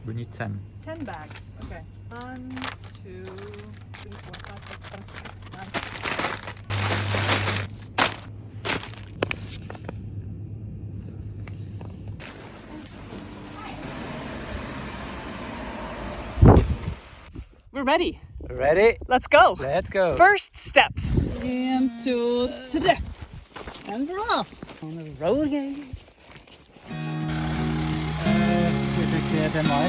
We need 10. 10 bags. Okay. 1, 2, 3, 4, 5, 6, 7, 9. We're ready. Ready? Let's go. Let's go. First steps. 1, 2, 3. And we're off. On the road again. Skal vi trykke til mai?